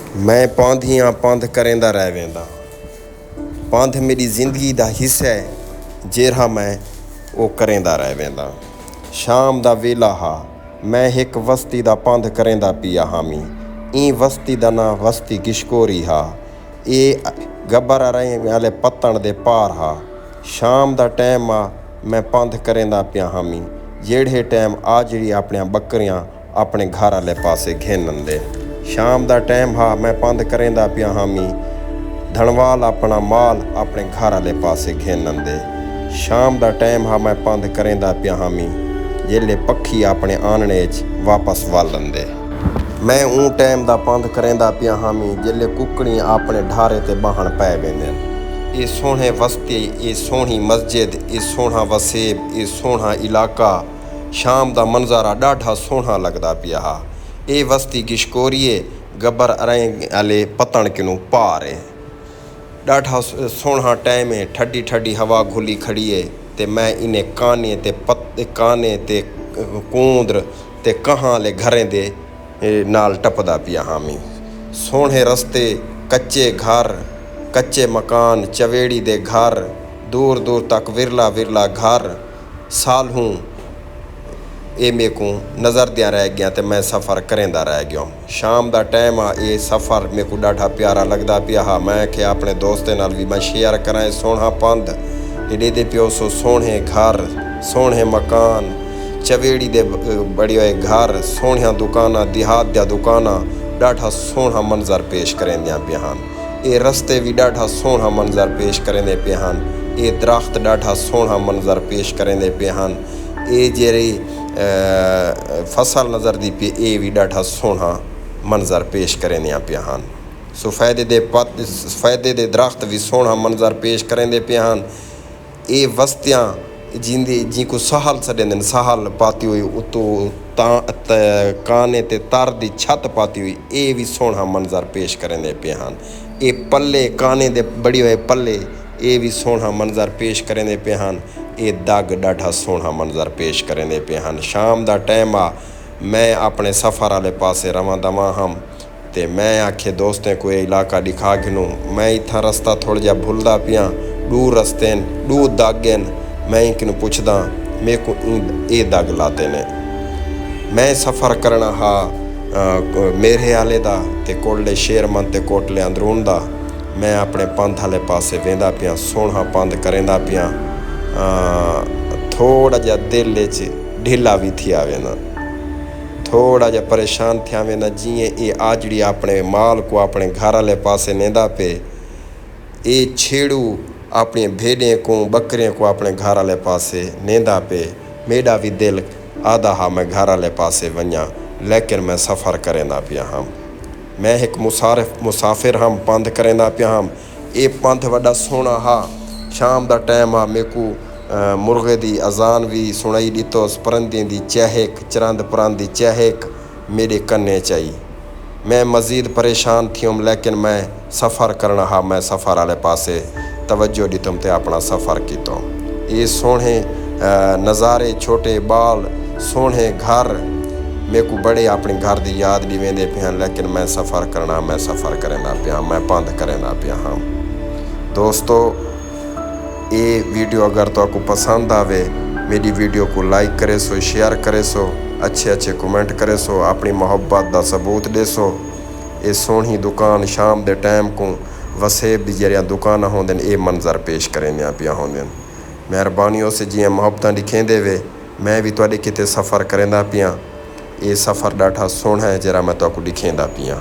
मैं पौंधियां पंध करेंदा रह वेंदा। पंध मेरी जिंदगी दा हिस्सा है जेरा मैं वो करेंदा रह वेंदा। शाम दा वेला हा, मैं एक वस्ती दा पंध करेंदा पिया हामी। ई वस्ती दा ना वस्ती गिशकोरी हा, ये गब्बर रहे वाले पत्तण दे पार हा। शाम दा टैम आ, मैं पंध करेंदा पिया हामी। जेड़े टैम आ जिहड़ी अपने बकरियां अपने घर वाले पासे घेनन दे। शाम दा टैम हा, मैं पंध करेंदा पिया हामी। धनवाल अपना माल अपने घर वाले पासे घेनन दे। शाम दा टैम हा, मैं पंध करेंदा पिया हामी। जेल्ले पक्षी अपने आनने च वापस वालन दे। मैं ऊँ टैम दा पंध करेंदा पिया हामी जेल्ले कुकड़ियां अपने ढारे ते बाहन पै वेंदे। ये सोहने वस्ती, ये सोहनी मस्जिद, ये सोहना वसेब, ये सोहना इलाका। शाम दा मंजरा ॾाढा सोहना लगदा पिया हा। ये वस्ती गिशकोरिए गब्बर अरें आले पतन किनू पार है। ॾाढा सोहना टाइम है, ठड्डी ठड्डी हवा घुली खड़ी है ते मैं इन्हें काने ते पत्ते काने ते कूंदर ते कहाँ ले घरें दे नाल टपदा पिया हामी। सोहने रस्ते, कच्चे घर, कच्चे मकान, चवेड़ी दे घर, दूर दूर तक विरला विरला घर। साल हूँ ये मेरे को नज़र दिया रह गया तो मैं सफ़र करेंदा रह गया। शाम दा टाइम आ, ये सफ़र मेरे को ॾाढा प्यारा लगदा पिया हा। मैं कि अपने दोस्तें नाल भी मैं शेयर करां सोहना पंध। एडे दे पियो सो सोहने घर, सोहने मकान, चवेड़ी दे बड़े हुए घर, सोहनियां दुकाना, देहात दियां दुकाना, ॾाढा सोहना मंजर पेश करेंदियां पिया हन। ये रस्ते भी ॾाढा सोहना मंजर पेश करेंदे पे हन। ये दरख्त ॾाढा सोहना मंजर पेश करेंदे पे हन। ये जेरी फसल नज़र दी पे ये भी ॾाढा सोहना मंजर पेश करेंदियां पिया हन। सफ़ेदे दे दरख्त भी सोहना मंजर पेश करेंदे पे हन। ये वस्तियां जिंदी जिनको सहल छॾेंदे सहल पाती हुई उतो काने ते तर दी छत पाती हुई ये भी सोहना मंजर पेश करेंदे पे हन। ये पल्ले काने दे बड़ी हुए पल्ले ये भी सोहना मंजर पेश करेंदे पे हन। ये दग ॾाढा सोहना मंजर पेश करेंदे पे हन। शाम दा टाइम आ, मैं अपने सफ़र वाले पासे रवां दवां हम ते मैं आखे दोस्तें को ये इलाका दिखा गिनूँ। मैं इत्थां रस्ता थोड़ा जा भुलदा पिया, दूर रस्ते न, दूर दग न। मैं किनू पुछदा मेरे को ये दग लाते ने। मैं सफ़र करना हा मेरे आले दा ते कोटले शेरमन ते कोटले अंदरून दा। मैं अपने पंथ वाले पासे वेंदा पिया, सोहना पंध करेंदा पिया। थोड़ा जा दिल च ढीला भी थिया वेंदा, थोड़ा जा परेशान थिया वेंदा। जिएं ये आजड़ी अपने माल को अपने घर वाले पासे नेंदा पे, ये छेड़ू अपनी भेड़ें को बकरियों को अपने घर वाले पासे नेंदा पे, मेरा भी दिल आदा हा मैं घर वाले पासे वञा, लेकिन मैं सफ़र करेंदा पिया हम। मैं एक मुसाफिर हम पंध करेंदा पिया हम। ये पंध वड्डा सोहना हा। शाम दा टाइम आ, मेरे को मुर्गे दी अजान भी सुनाई दितोस, परंदे दी चहक, चरंद परंद दी चहक मेरे कन्ने चाई। मैं मज़ीद परेशान थियुम, लेकिन मैं सफ़र करना हा। मैं सफ़र वाले पासे तवज्जो दितुम ते अपना सफ़र कितो। ये सोहने नज़ारे, छोटे बाल, सोहने घर मेरे को बड़े अपने घर की याद दी वेंदे पे हैं। लेकिन मैं सफ़र करना, मैं सफ़र करेंदा पिया, मैं पंध करेंदा पिया हाँ। दोस्तों, ये वीडियो अगर तो आपको पसंद आवे, मेरी वीडियो को लाइक करे सो, शेयर करे सो, अच्छे अच्छे कमेंट करे सो, अपनी मोहब्बत का सबूत दे सो। ये सोहनी दुकान शाम के टाइम को वसेब दी जरिया दुकान होंदे ये मंजर पेश करेंदियां पिया होंदे। मेहरबानियों से जियां मोहब्बत दिखेंदे वे, मैं भी तुहाडे किते सफ़र करेंदा पिया। ये सफ़र ॾाढा सोहना है जरा मैं तुहानू दिखेंदा पिया।